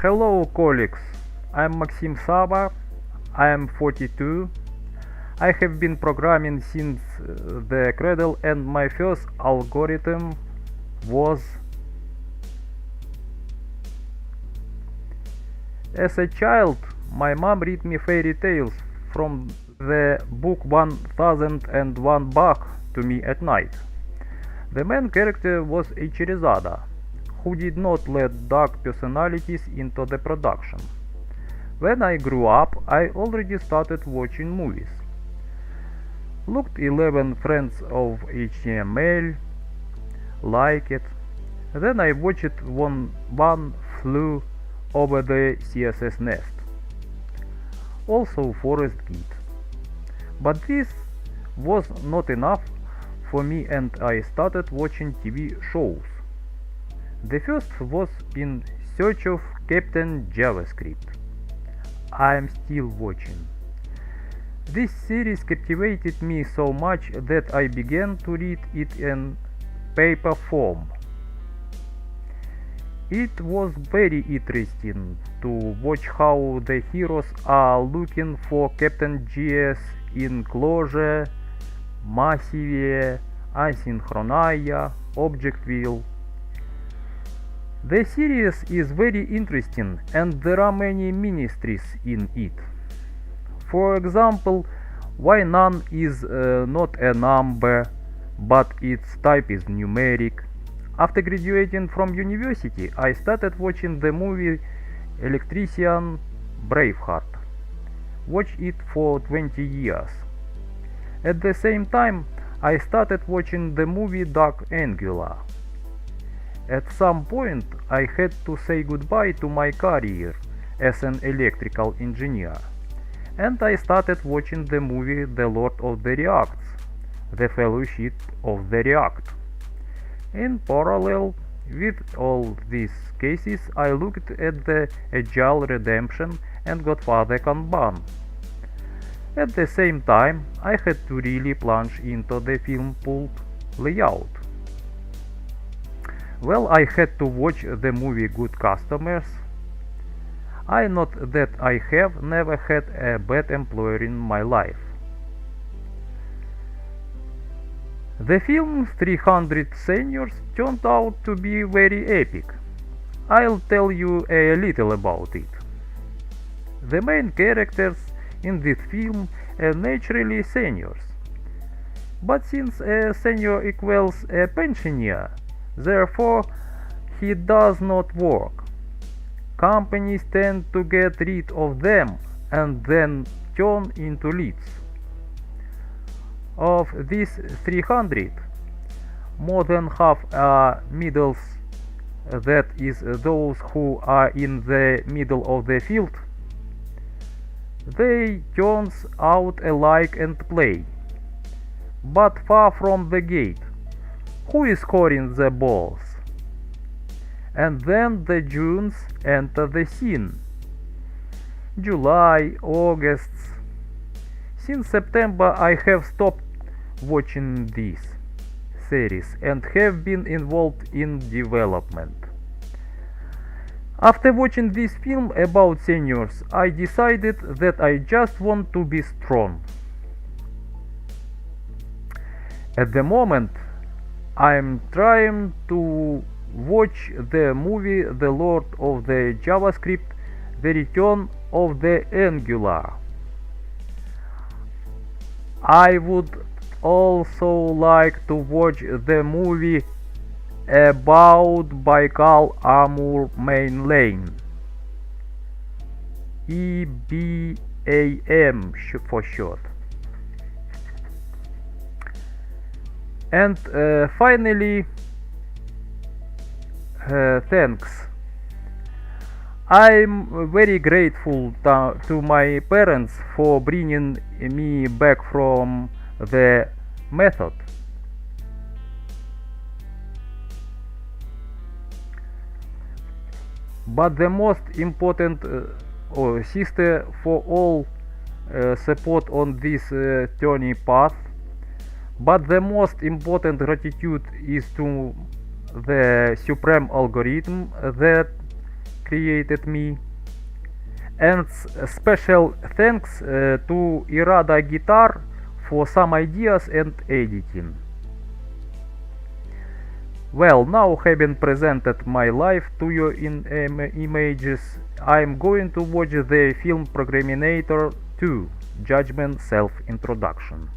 Hello colleagues, I'm Maxim Saba, I am 42. I have been programming since the cradle and my first algorithm was as a child. My mom read me fairy tales from the book 1001 Bach to me at night. The main character was a Cherizada, who did not let dark personalities into the production. When I grew up, I already started watching movies. Looked 11 Friends of HTML, like it. Then I watched One Flew Over the CSS Nest. Also Forrest Gump. But this was not enough for me and I started watching TV shows. The first was In Search of Captain JavaScript. I am still watching. This series captivated me so much that I began to read it in paper form. It was very interesting to watch how the heroes are looking for Captain JS in Clojure, Massive, Asynchronia, Objectville. The series is very interesting and there are many mysteries in it. For example, why none is not a number, but its type is numeric. After graduating from university, I started watching the movie Electrician Braveheart. Watched it for 20 years. At the same time, I started watching the movie Dark Angular. At some point, I had to say goodbye to my career as an electrical engineer, and I started watching the movie The Lord of the Reacts, The Fellowship of the React. In parallel with all these cases, I looked at the Agile Redemption and Godfather Kanban. At the same time, I had to really plunge into the film pulp layout. Well, I had to watch the movie Good Customers. I note that I have never had a bad employer in my life. The film 300 Seniors turned out to be very epic. I'll tell you a little about it. The main characters in this film are naturally seniors. But since a senior equals a pensioner, therefore he does not work. Companies tend to get rid of them and then turn into leads. Of these 300, more than half are middles, that is, those who are in the middle of the field. They turns out alike and play, but far from the gate. Who is scoring the balls? And then the Junes enter the scene. July, August. Since September I have stopped watching this series and have been involved in development. After watching this film about seniors, I decided that I just want to be strong. At the moment, I'm trying to watch the movie The Lord of the JavaScript, The Return of the Angular. I would also like to watch the movie about Baikal-Amur Main Lane. EBAM for short. And finally, thanks. I'm very grateful to my parents for bringing me back from the method. But the most important sister for all support on this journey path. But the most important gratitude is to the supreme algorithm that created me. And special thanks to Irada Guitar for some ideas and editing. Well, now having presented my life to you in images, I'm going to watch the film Programminator 2, Judgment Self-Introduction.